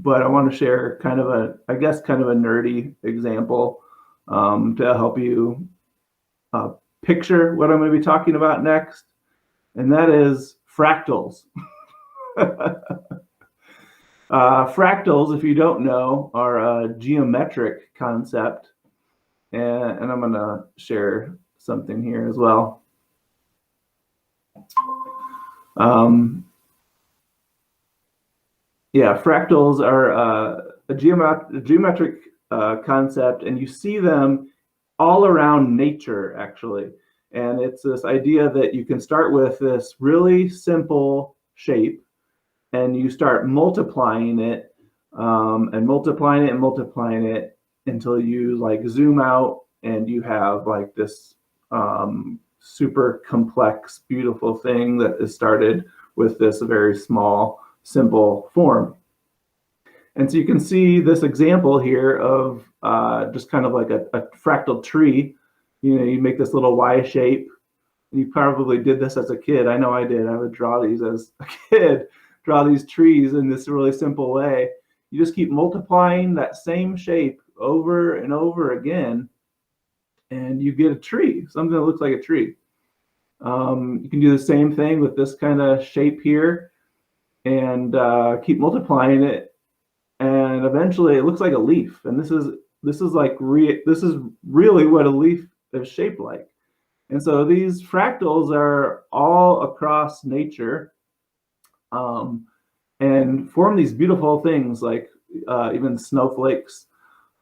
but I want to share kind of a nerdy example to help you picture what I'm going to be talking about next, and that is fractals. Fractals, if you don't know, are a geometric concept, and I'm going to share something here as well. Fractals are a geometric concept, and you see them all around nature, actually. And it's this idea that you can start with this really simple shape, and you start multiplying it, and multiplying it and multiplying it until you like zoom out and you have like this super complex, beautiful thing that is started with this very small, simple form. And so you can see this example here of just kind of like a fractal tree. You know, you make this little Y shape. You probably did this as a kid. I know I did. I would draw these as a kid, draw these trees in this really simple way. You just keep multiplying that same shape over and over again, and you get a tree, something that looks like a tree. You can do the same thing with this kind of shape here, and keep multiplying it, and eventually it looks like a leaf. And this is really what a leaf is shaped like. And so these fractals are all across nature, and form these beautiful things like even snowflakes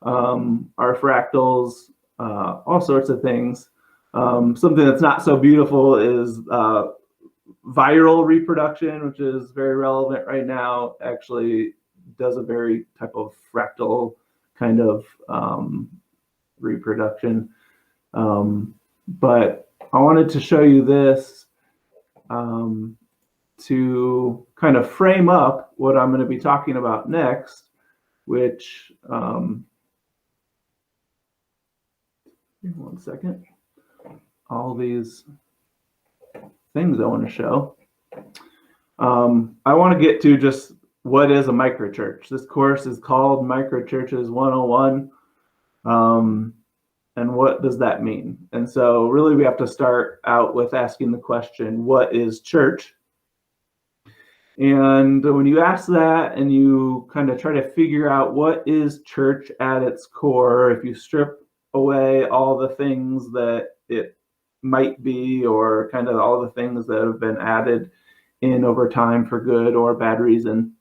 are fractals, all sorts of things. Something that's not so beautiful is viral reproduction, which is very relevant right now. Actually does a very type of fractal kind of reproduction. But I wanted to show you this to kind of frame up what I'm going to be talking about next, which, one second, all these things I want to show. I want to get to just what is a microchurch. This course is called Microchurches 101. And what does that mean? And so really we have to start out with asking the question, what is church? And when you ask that and you kind of try to figure out what is church at its core, if you strip away all the things that it might be, or kind of all the things that have been added in over time for good or bad reason,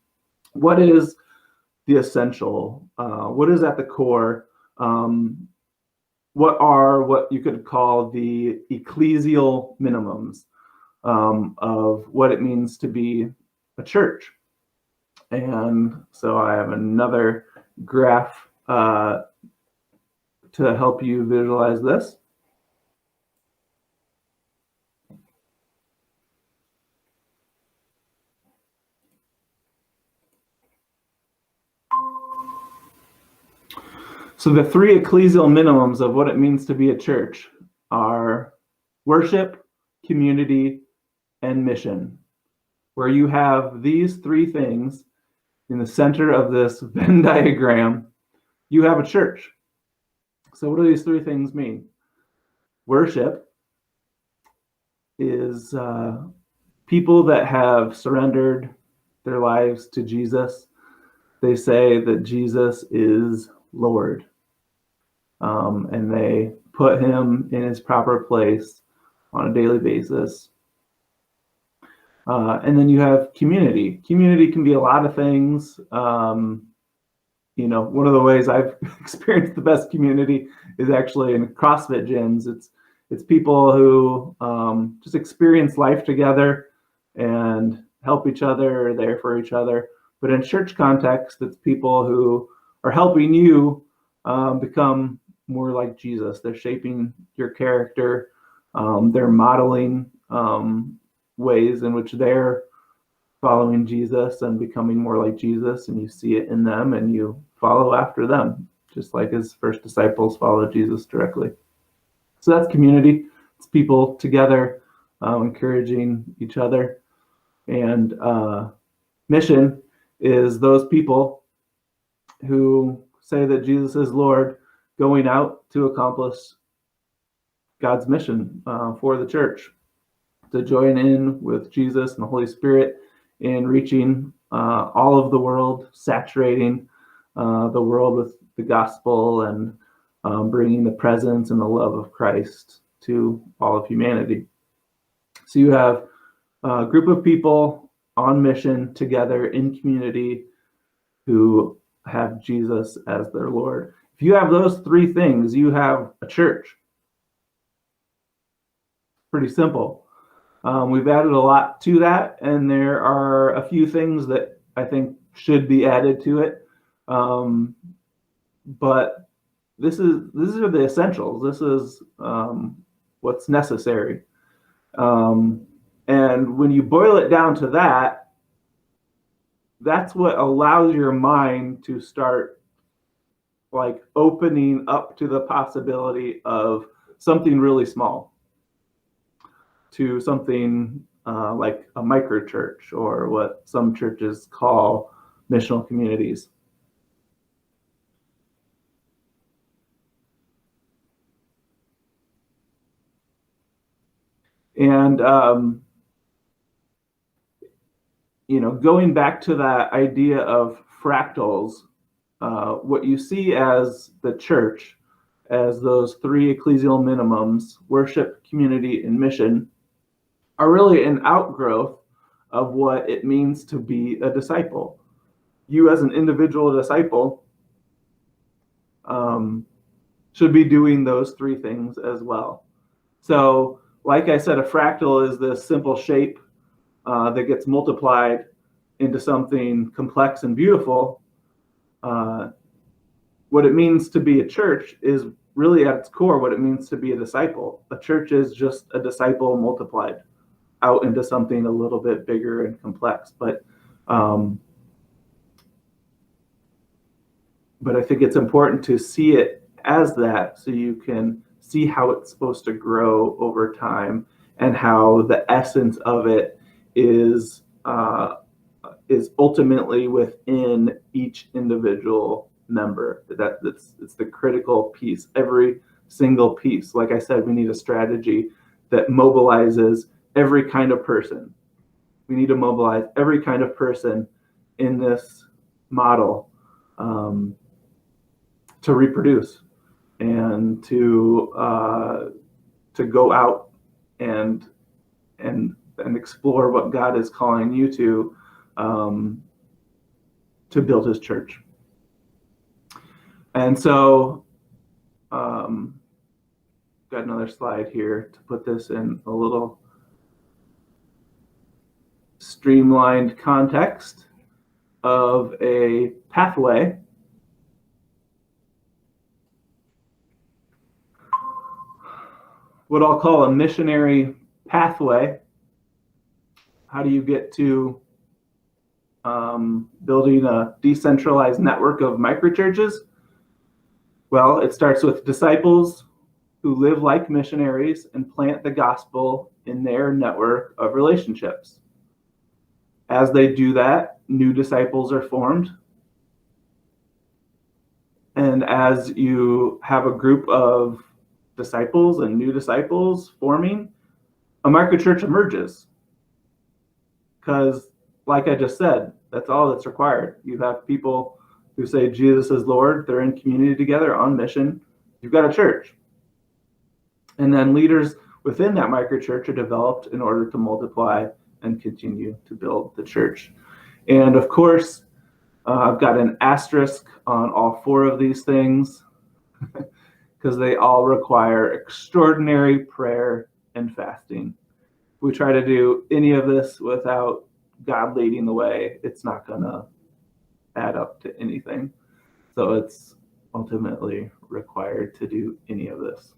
what is the essential? What is at the core? What are what you could call the ecclesial minimums of what it means to be a church? And so I have another graph to help you visualize this. So the three ecclesial minimums of what it means to be a church are worship, community, and mission. Where you have these three things in the center of this Venn diagram, you have a church. So what do these three things mean? Worship is people that have surrendered their lives to Jesus. They say that Jesus is Lord, and they put him in his proper place on a daily basis. And then you have community. Community can be a lot of things. You know, one of the ways I've experienced the best community is actually in CrossFit gyms. It's people who just experience life together and help each other, are there for each other. But in church context, it's people who are helping you become more like Jesus. They're shaping your character. They're modeling ways in which they're following Jesus and becoming more like Jesus, and you see it in them and you follow after them, just like his first disciples followed Jesus directly. So that's community. It's people together, encouraging each other. And mission is those people who say that Jesus is Lord, going out to accomplish God's mission for the church, to join in with Jesus and the Holy Spirit in reaching all of the world, saturating the world with the gospel and bringing the presence and the love of Christ to all of humanity. So you have a group of people on mission together in community who have Jesus as their Lord. If you have those three things, you have a church. Pretty simple. We've added a lot to that, and there are a few things that I think should be added to it. But these are the essentials. This is what's necessary. And when you boil it down to that, that's what allows your mind to start like opening up to the possibility of something really small, to something like a microchurch, or what some churches call missional communities. And going back to that idea of fractals, what you see as the church, as those three ecclesial minimums, worship, community, and mission, are really an outgrowth of what it means to be a disciple. You as an individual disciple should be doing those three things as well. So, like I said, a fractal is this simple shape that gets multiplied into something complex and beautiful. What it means to be a church is really at its core what it means to be a disciple. A church is just a disciple multiplied out into something a little bit bigger and complex. But I think it's important to see it as that, so you can see how it's supposed to grow over time, and how the essence of it is ultimately within each individual member. It's the critical piece. Every single piece. Like I said, we need a strategy that mobilizes every kind of person. We need to mobilize every kind of person in this model to reproduce and to go out and explore what God is calling you to build His church. And so, got another slide here to put this in a little streamlined context of a pathway. What I'll call a missionary pathway. How do you get to building a decentralized network of microchurches? Well, it starts with disciples who live like missionaries and plant the gospel in their network of relationships. As they do that, new disciples are formed. And as you have a group of disciples and new disciples forming, a microchurch emerges. Because, like I just said, that's all that's required. You have people who say Jesus is Lord, they're in community together on mission. You've got a church. And then leaders within that microchurch are developed in order to multiply and continue to build the church. And of course, I've got an asterisk on all four of these things because they all require extraordinary prayer and fasting. If we try to do any of this without God leading the way, it's not going to add up to anything. So it's ultimately required to do any of this.